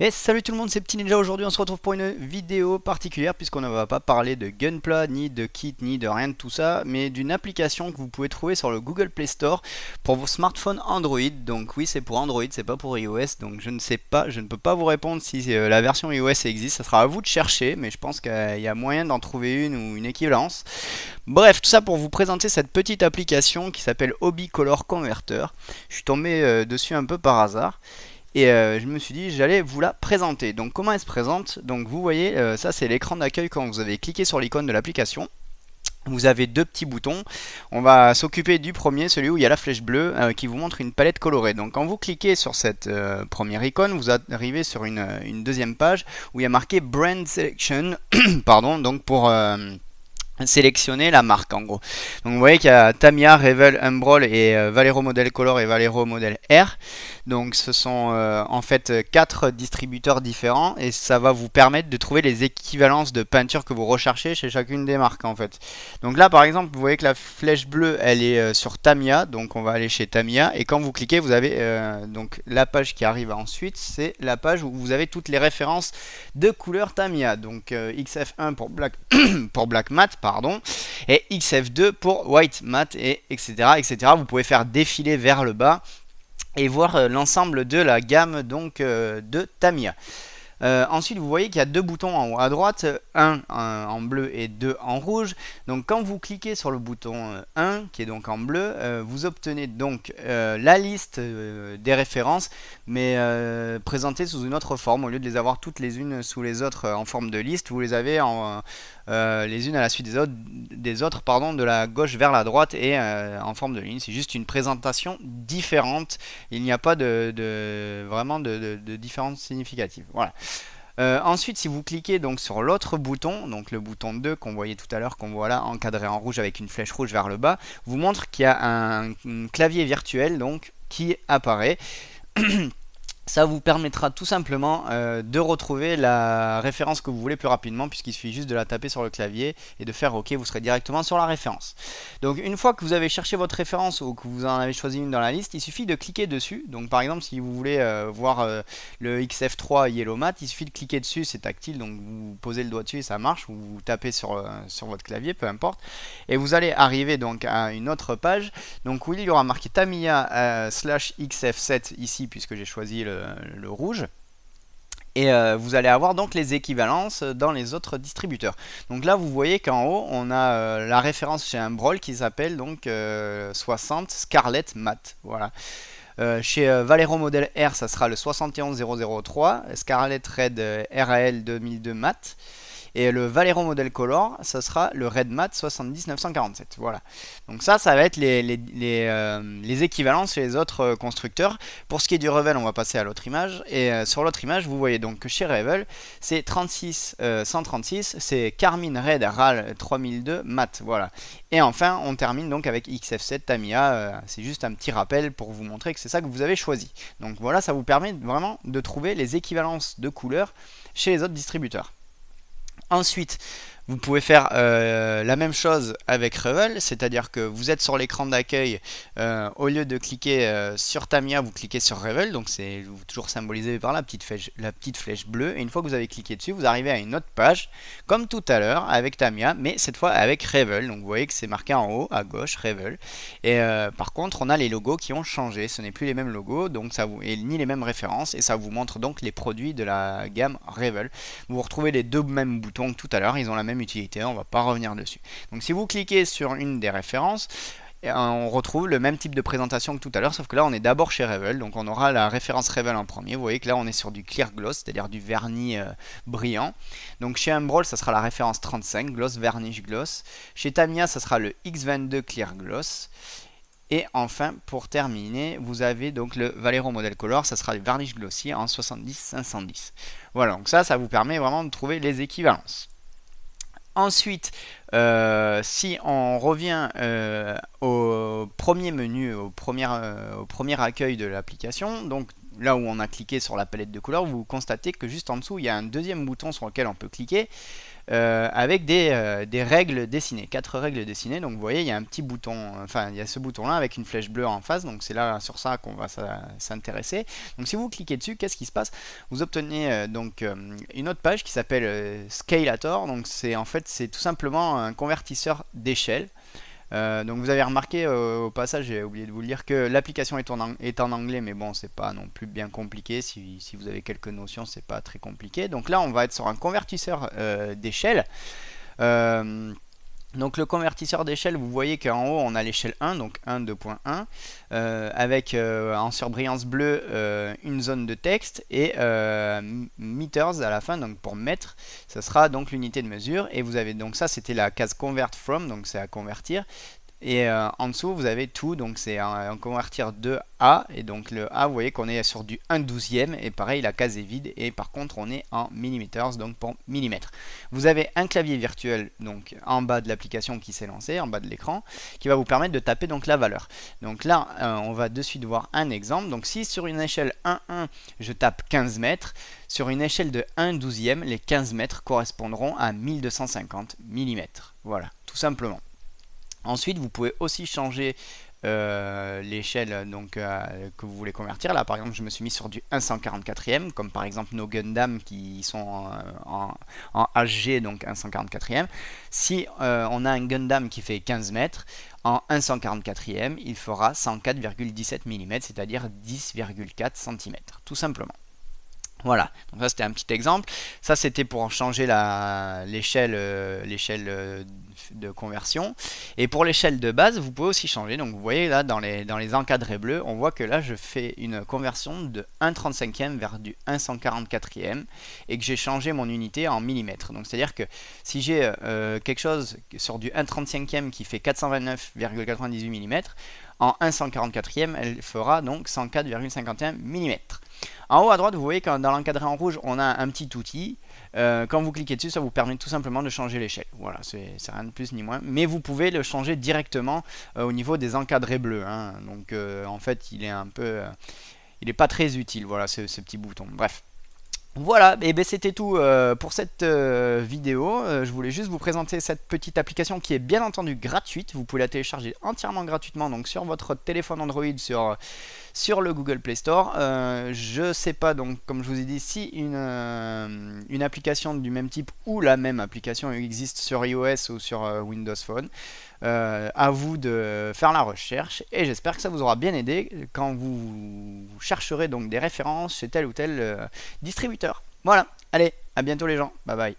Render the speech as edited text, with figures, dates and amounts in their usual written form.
Et salut tout le monde, c'est Petit Ninja. Aujourd'hui on se retrouve pour une vidéo particulière puisqu'on ne va pas parler de Gunpla, ni de Kit, ni de rien de tout ça, mais d'une application que vous pouvez trouver sur le Google Play Store pour vos smartphones Android. Donc oui, c'est pour Android, c'est pas pour iOS, donc je ne sais pas, je ne peux pas vous répondre si la version iOS existe, ça sera à vous de chercher, mais je pense qu'il y a moyen d'en trouver une ou une équivalence. Bref, tout ça pour vous présenter cette petite application qui s'appelle Hobby Color Converter. Je suis tombé dessus un peu par hasard. Et je me suis dit j'allais vous la présenter. Donc comment elle se présente? Donc vous voyez, ça c'est l'écran d'accueil quand vous avez cliqué sur l'icône de l'application. Vous avez deux petits boutons. On va s'occuper du premier, celui où il y a la flèche bleue qui vous montre une palette colorée. Donc quand vous cliquez sur cette première icône, vous arrivez sur une deuxième page où il y a marqué Brand Selection, pardon, donc pour sélectionner la marque en gros. Donc vous voyez qu'il y a Tamiya, Revel, Umbral et Valero Model Color et Valero Model R. Donc ce sont en fait quatre distributeurs différents et ça va vous permettre de trouver les équivalences de peinture que vous recherchez chez chacune des marques en fait. Donc là par exemple vous voyez que la flèche bleue elle est sur Tamiya, donc on va aller chez Tamiya et quand vous cliquez vous avez donc la page qui arrive ensuite, c'est la page où vous avez toutes les références de couleurs Tamiya. Donc XF1 pour Black pour Black Matte pardon, et XF2 pour White Matte et etc etc. Vous pouvez faire défiler vers le bas et voir l'ensemble de la gamme donc de Tamiya. Ensuite, vous voyez qu'il y a deux boutons en haut à droite, un en bleu et deux en rouge. Donc, quand vous cliquez sur le bouton 1, qui est donc en bleu, vous obtenez donc la liste des références, mais présentée sous une autre forme. Au lieu de les avoir toutes les unes sous les autres en forme de liste, vous les avez les unes à la suite des autres pardon, de la gauche vers la droite et en forme de ligne. C'est juste une présentation différente. Il n'y a pas vraiment de différence significative. Voilà. Ensuite, si vous cliquez donc sur l'autre bouton, donc le bouton 2 qu'on voyait tout à l'heure, qu'on voit là encadré en rouge avec une flèche rouge vers le bas, vous montre qu'il y a un clavier virtuel donc qui apparaît. Ça vous permettra tout simplement de retrouver la référence que vous voulez plus rapidement puisqu'il suffit juste de la taper sur le clavier et de faire OK, vous serez directement sur la référence. Donc une fois que vous avez cherché votre référence ou que vous en avez choisi une dans la liste, il suffit de cliquer dessus. Donc par exemple si vous voulez voir le XF3 Yellow Matte, il suffit de cliquer dessus, c'est tactile, donc vous posez le doigt dessus et ça marche, ou vous tapez sur votre clavier, peu importe. Et vous allez arriver donc à une autre page, donc où il y aura marqué Tamiya /XF7 ici puisque j'ai choisi le rouge. Et vous allez avoir donc les équivalences dans les autres distributeurs. Donc là vous voyez qu'en haut on a la référence chez Umbral qui s'appelle donc 60 Scarlet Matte. Voilà. Chez Valero Model R ça sera le 71003, Scarlet Red RAL 2002 Matte. Et le Valero Model Color, ça sera le Red Matte 70947. Voilà. Donc ça va être les équivalences chez les autres constructeurs. Pour ce qui est du Revel, on va passer à l'autre image. Et sur l'autre image, vous voyez donc que chez Revel, c'est 136, c'est Carmine Red RAL 3002 Matte. Voilà. Et enfin, on termine donc avec XF7 Tamiya. C'est juste un petit rappel pour vous montrer que c'est ça que vous avez choisi. Donc voilà, ça vous permet vraiment de trouver les équivalences de couleurs chez les autres distributeurs. Ensuite, vous pouvez faire la même chose avec Revel, c'est-à-dire que vous êtes sur l'écran d'accueil, au lieu de cliquer sur Tamiya, vous cliquez sur Revel, donc c'est toujours symbolisé par la petite flèche bleue, et une fois que vous avez cliqué dessus, vous arrivez à une autre page, comme tout à l'heure avec Tamiya, mais cette fois avec Revel, donc vous voyez que c'est marqué en haut, à gauche, Revel, et par contre on a les logos qui ont changé, ce n'est plus les mêmes logos, donc ni les mêmes références, et ça vous montre donc les produits de la gamme Revel. Vous retrouvez les deux mêmes boutons que tout à l'heure, ils ont la même utilité, on va pas revenir dessus. Donc si vous cliquez sur une des références, on retrouve le même type de présentation que tout à l'heure, sauf que là on est d'abord chez Revel, donc on aura la référence Revel en premier. Vous voyez que là on est sur du clear gloss, c'est-à-dire du vernis brillant. Donc chez Umbral ça sera la référence 35, gloss varnish gloss. Chez Tamiya ça sera le X22 clear gloss. Et enfin, pour terminer, vous avez donc le Valero Model Color, ça sera le varnish glossier en 70-510. Voilà, donc ça vous permet vraiment de trouver les équivalences. Ensuite, si on revient au premier menu, au premier accueil de l'application, donc là où on a cliqué sur la palette de couleurs, vous constatez que juste en dessous, il y a un deuxième bouton sur lequel on peut cliquer. avec des règles dessinées, 4 règles dessinées. Donc vous voyez, il y a un petit bouton, enfin il y a ce bouton-là avec une flèche bleue en face. Donc c'est là sur ça qu'on va s'intéresser. Donc si vous cliquez dessus, qu'est-ce qui se passe? Vous obtenez donc une autre page qui s'appelle Scalator. Donc c'est en fait c'est tout simplement un convertisseur d'échelle. Donc vous avez remarqué au passage, j'ai oublié de vous le dire, que l'application est en anglais, mais bon, c'est pas non plus bien compliqué. Si vous avez quelques notions, c'est pas très compliqué. Donc là, on va être sur un convertisseur d'échelle. Donc le convertisseur d'échelle, vous voyez qu'en haut on a l'échelle 1, donc 1, 2.1, avec en surbrillance bleue une zone de texte et meters à la fin, donc pour mètre, ça sera donc l'unité de mesure. Et vous avez donc ça, c'était la case convert from, donc c'est à convertir. Et en dessous, vous avez tout, donc c'est un convertir de A. Et donc le A, vous voyez qu'on est sur du 1/12e. Et pareil, la case est vide. Et par contre, on est en millimeters, donc pour millimètres. Vous avez un clavier virtuel donc en bas de l'application qui s'est lancé, en bas de l'écran, qui va vous permettre de taper donc la valeur. Donc là, on va de suite voir un exemple. Donc si sur une échelle 1,1, je tape 15 mètres, sur une échelle de 1/12e, les 15 mètres correspondront à 1250 millimètres. Voilà, tout simplement. Ensuite, vous pouvez aussi changer l'échelle donc que vous voulez convertir. Là, par exemple, je me suis mis sur du 1/144e, comme par exemple nos Gundam qui sont en HG, donc 1/144e. Si on a un Gundam qui fait 15 mètres, en 1/144e, il fera 104,17 mm, c'est-à-dire 10,4 cm, tout simplement. Voilà, donc ça c'était un petit exemple. Ça c'était pour changer l'échelle de conversion. Et pour l'échelle de base, vous pouvez aussi changer. Donc vous voyez là dans les encadrés bleus, on voit que là je fais une conversion de 1/35e vers du 1/144e et que j'ai changé mon unité en millimètres. Donc c'est à dire que si j'ai quelque chose sur du 1/35e qui fait 429,98 mm, en 1/144e, elle fera donc 104,51 mm. En haut à droite, vous voyez que dans l'encadré en rouge, on a un petit outil. Quand vous cliquez dessus, ça vous permet tout simplement de changer l'échelle. Voilà, c'est rien de plus ni moins. Mais vous pouvez le changer directement au niveau des encadrés bleus. Hein. Donc en fait, il est un peu, il n'est pas très utile. Voilà, ce petit bouton. Bref. Voilà, et ben c'était tout pour cette vidéo. Je voulais juste vous présenter cette petite application qui est bien entendu gratuite. Vous pouvez la télécharger entièrement gratuitement donc sur votre téléphone Android sur le Google Play Store. Je sais pas donc comme je vous ai dit si une application du même type ou la même application existe sur iOS ou sur Windows Phone. À vous de faire la recherche et j'espère que ça vous aura bien aidé quand vous chercherez donc des références chez tel ou tel distributeur. Voilà, allez, à bientôt les gens, bye bye.